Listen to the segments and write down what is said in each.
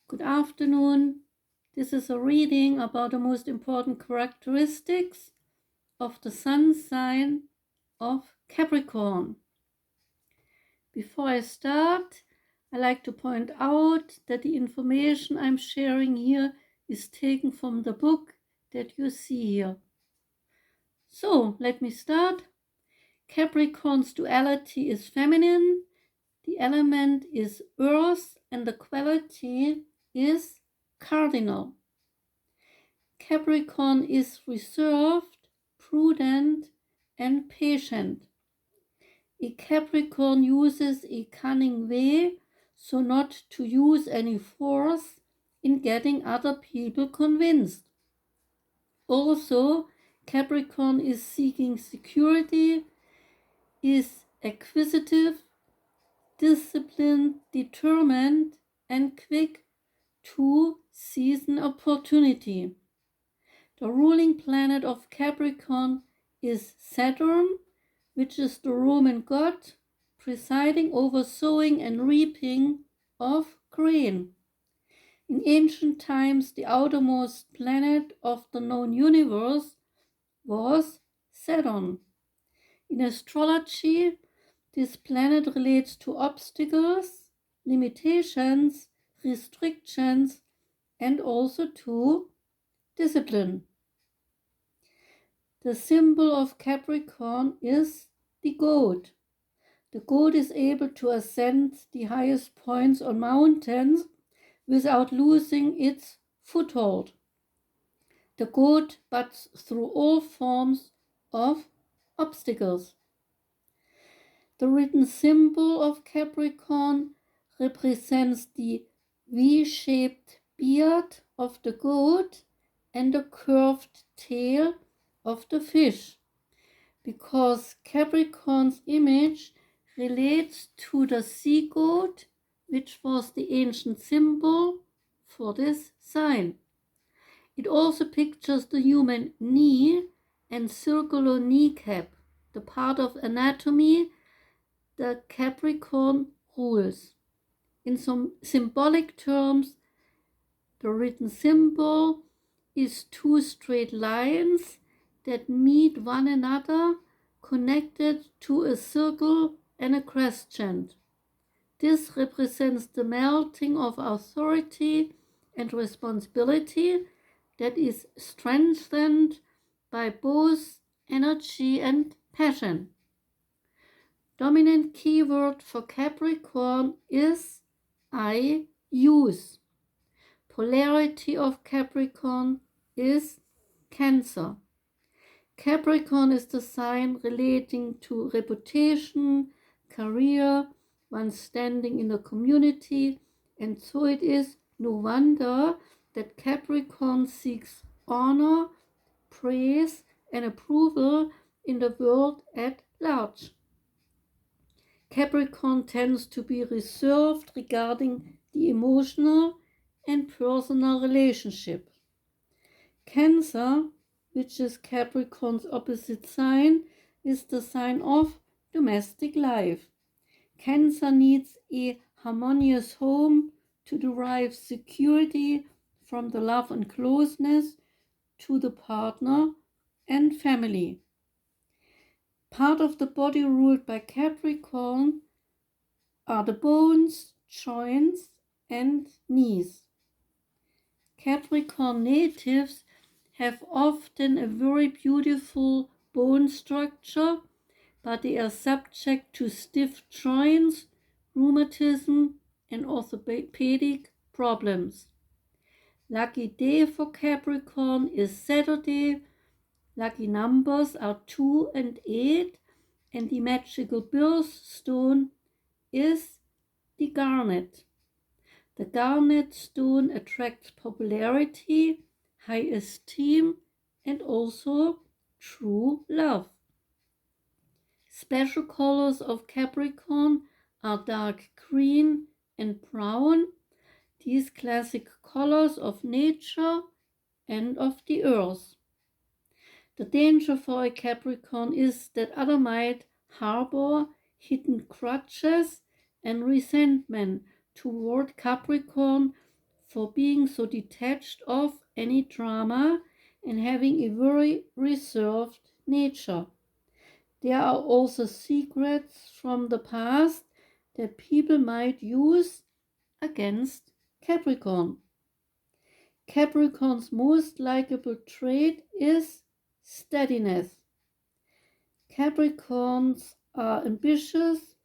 Good afternoon. This is a reading about the most important characteristics of the sun sign of Capricorn. Before I start, I like to point out that the information I'm sharing here is taken from the book that you see here. So, let me start. Capricorn's duality is feminine, the element is earth, and the quality is cardinal. Capricorn is reserved, prudent, and patient. A Capricorn uses a cunning way so not to use any force in getting other people convinced. Also, Capricorn is seeking security, is acquisitive, disciplined, determined, and quick to seize an opportunity. The ruling planet of Capricorn is Saturn, which is the Roman god presiding over sowing and reaping of grain. In ancient times, the outermost planet of the known universe was Saturn. In astrology, this planet relates to obstacles, limitations, restrictions, and also to discipline. The symbol of Capricorn is the goat. The goat is able to ascend the highest points on mountains without losing its foothold. The goat butts through all forms of obstacles. The written symbol of Capricorn represents the V-shaped beard of the goat and the curved tail of the fish, because Capricorn's image relates to the sea goat, which was the ancient symbol for this sign. It also pictures the human knee and circular kneecap, the part of anatomy the Capricorn rules. In some symbolic terms, the written symbol is two straight lines that meet one another, connected to a circle and a crescent. This represents the melting of authority and responsibility that is strengthened by both energy and passion. Dominant keyword for Capricorn is I use. Polarity of Capricorn is Cancer. Capricorn is the sign relating to reputation, career, one's standing in the community, and so it is no wonder that Capricorn seeks honor, praise, and approval in the world at large. Capricorn tends to be reserved regarding the emotional and personal relationship. Cancer, which is Capricorn's opposite sign, is the sign of domestic life. Cancer needs a harmonious home to derive security from the love and closeness to the partner and family. Part of the body ruled by Capricorn are the bones, joints, and knees. Capricorn natives have often a very beautiful bone structure, but they are subject to stiff joints, rheumatism, and orthopedic problems. Lucky day for Capricorn is Saturday. Lucky numbers are 2 and 8, and the magical birthstone is the garnet. The garnet stone attracts popularity, high esteem, and also true love. Special colors of Capricorn are dark green and brown, these classic colors of nature and of the earth. The danger for a Capricorn is that others might harbor hidden grudges and resentment toward Capricorn for being so detached of any drama and having a very reserved nature. There are also secrets from the past that people might use against Capricorn. Capricorn's most likable trait is steadiness. Capricorns are ambitious,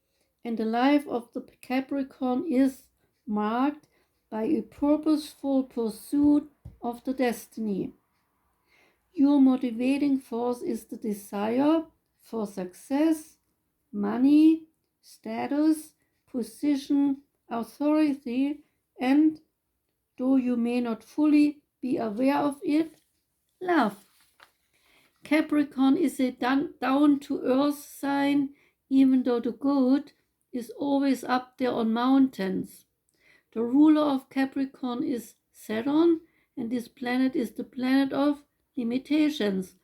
and the life of the Capricorn is marked by a purposeful pursuit of the destiny. Your motivating force is the desire for success, money, status, position, authority, and, though you may not fully be aware of it, love. Capricorn is a down-to-earth sign, even though the goat is always up there on mountains. The ruler of Capricorn is Saturn, and this planet is the planet of limitations,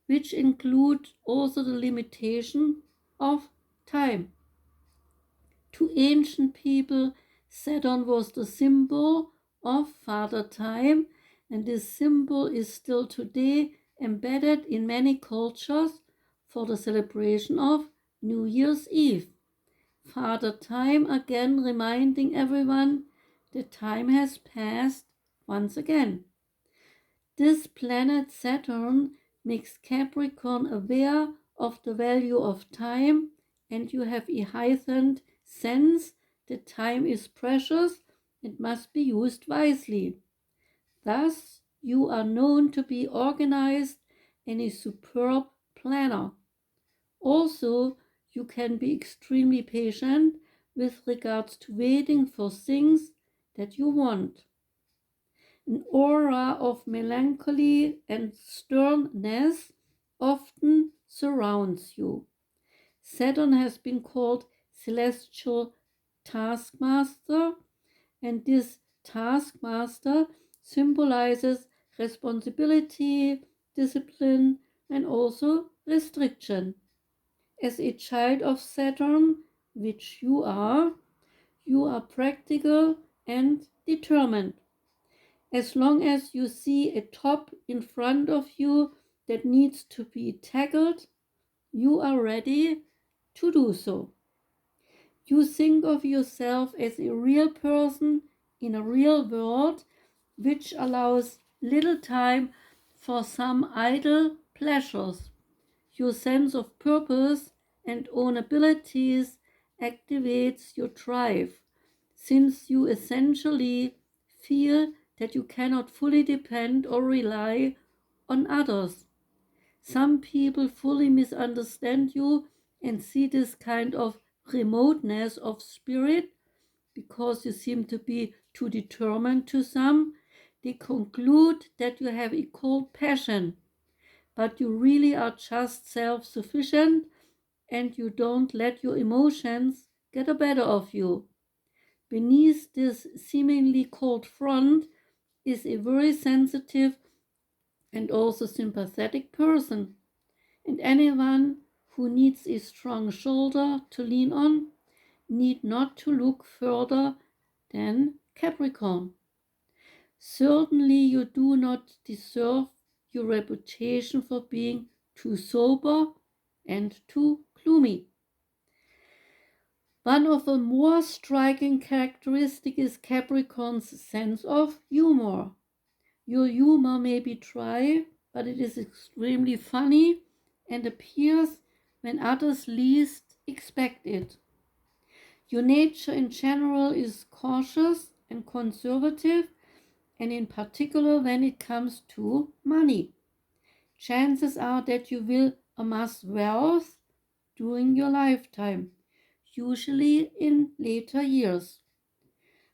which include also the limitation of time. To ancient people, Saturn was the symbol of Father Time, and this symbol is still today embedded in many cultures for the celebration of New Year's Eve. Father Time again reminding everyone that time has passed once again. This planet Saturn makes Capricorn aware of the value of time, and you have a heightened sense that time is precious and must be used wisely. Thus, you are known to be organized and a superb planner. Also, you can be extremely patient with regards to waiting for things that you want. An aura of melancholy and sternness often surrounds you. Saturn has been called celestial taskmaster, and this taskmaster symbolizes responsibility, discipline, and also restriction. As a child of Saturn, which you are practical and determined. As long as you see a top in front of you that needs to be tackled, you are ready to do so. You think of yourself as a real person in a real world, which allows little time for some idle pleasures. Your sense of purpose and own abilities activates your drive, since you essentially feel that you cannot fully depend or rely on others. Some people fully misunderstand you and see this kind of remoteness of spirit because you seem to be too determined to some. They conclude that you have a cold passion, but you really are just self-sufficient and you don't let your emotions get the better of you. Beneath this seemingly cold front is a very sensitive and also sympathetic person, and anyone who needs a strong shoulder to lean on need not to look further than Capricorn. Certainly you do not deserve your reputation for being too sober and too gloomy. One of the more striking characteristics is Capricorn's sense of humor. Your humor may be dry, but it is extremely funny and appears when others least expect it. Your nature in general is cautious and conservative, and in particular when it comes to money. Chances are that you will amass wealth during your lifetime, usually in later years.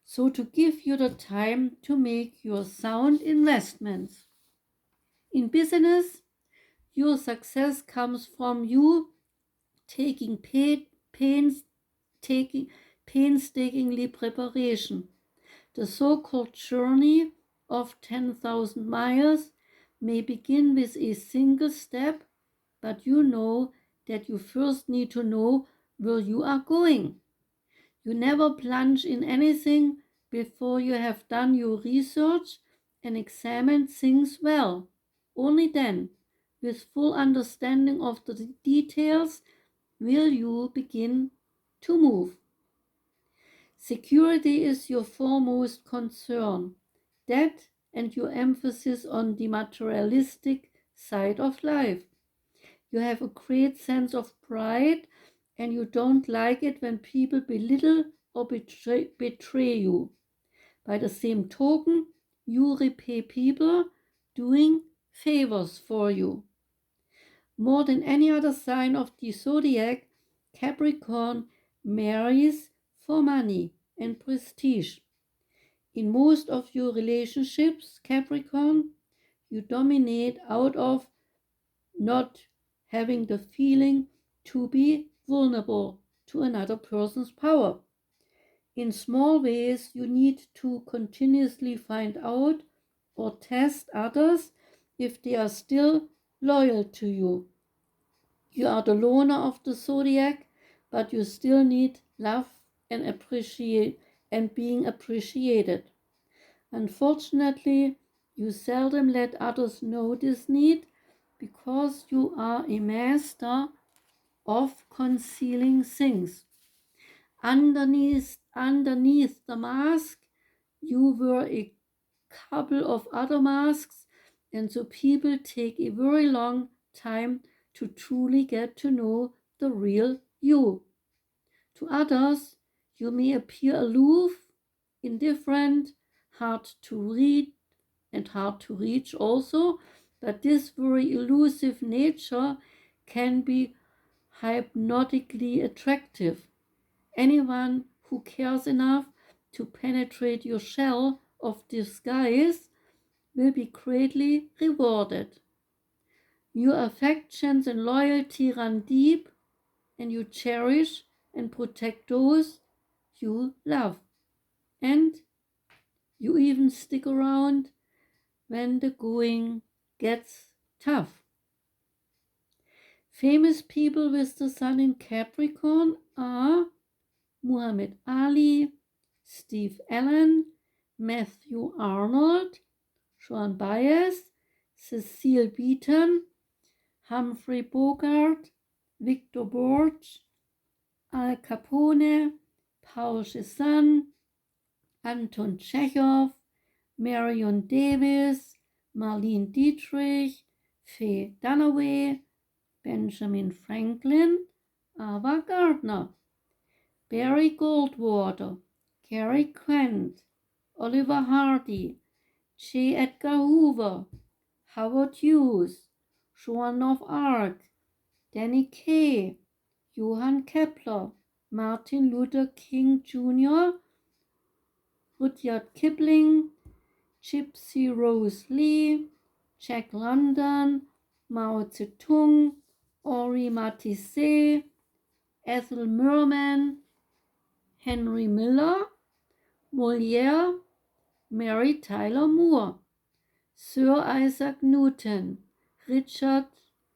So to give you the time to make your sound investments. In business, your success comes from you taking painstakingly preparation. The so-called journey of 10,000 miles may begin with a single step, but you know that you first need to know where you are going. You never plunge in anything before you have done your research and examined things well. Only then, with full understanding of the details, will you begin to move. Security is your foremost concern. That and your emphasis on the materialistic side of life. You have a great sense of pride and you don't like it when people belittle or betray you. By the same token, you repay people doing favors for you. More than any other sign of the zodiac, Capricorn marries for money and prestige. In most of your relationships, Capricorn, you dominate out of not having the feeling to be vulnerable to another person's power. In small ways, you need to continuously find out or test others if they are still loyal to you. You are the loner of the zodiac, but you still need love and being appreciated. Unfortunately, you seldom let others know this need because you are a master of concealing things. Underneath the mask, you wear a couple of other masks, and so people take a very long time to truly get to know the real you. To others, you may appear aloof, indifferent, hard to read, and hard to reach also, but this very elusive nature can be hypnotically attractive. Anyone who cares enough to penetrate your shell of disguise will be greatly rewarded. Your affections and loyalty run deep, and you cherish and protect those you love. And you even stick around when the going gets tough. Famous people with the sun in Capricorn are Muhammad Ali, Steve Allen, Matthew Arnold, Joan Baez, Cecile Beaton, Humphrey Bogart, Victor Borge, Al Capone, Paul Cézanne, Anton Tschechow, Marion Davis, Marlene Dietrich, Faye Dunaway, Benjamin Franklin, Ava Gardner, Barry Goldwater, Cary Grant, Oliver Hardy, J. Edgar Hoover, Howard Hughes, Joan of Arc, Danny Kaye, Johann Kepler, Martin Luther King Jr., Rudyard Kipling, Gypsy Rose Lee, Jack London, Mao Zedong, Henri Matisse, Ethel Merman, Henry Miller, Molière, Mary Tyler Moore, Sir Isaac Newton, Richard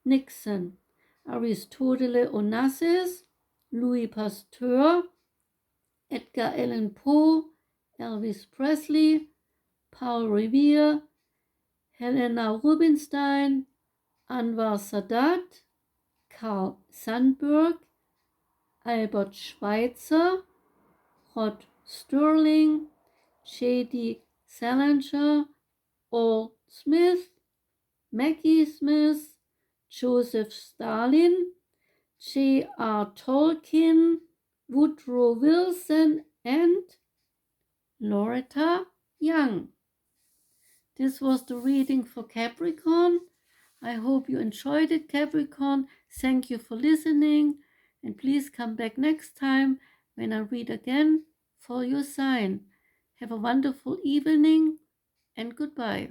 Nixon, Aristotle Onassis, Louis Pasteur, Edgar Allan Poe, Elvis Presley, Paul Revere, Helena Rubinstein, Anwar Sadat, Carl Sandburg, Albert Schweitzer, Rod Sterling, J.D. Salinger, Al Smith, Maggie Smith, Joseph Stalin, J.R. Tolkien, Woodrow Wilson, and Loretta Young. This was the reading for Capricorn. I hope you enjoyed it, Capricorn. Thank you for listening, and please come back next time when I read again for your sign. Have a wonderful evening, and goodbye.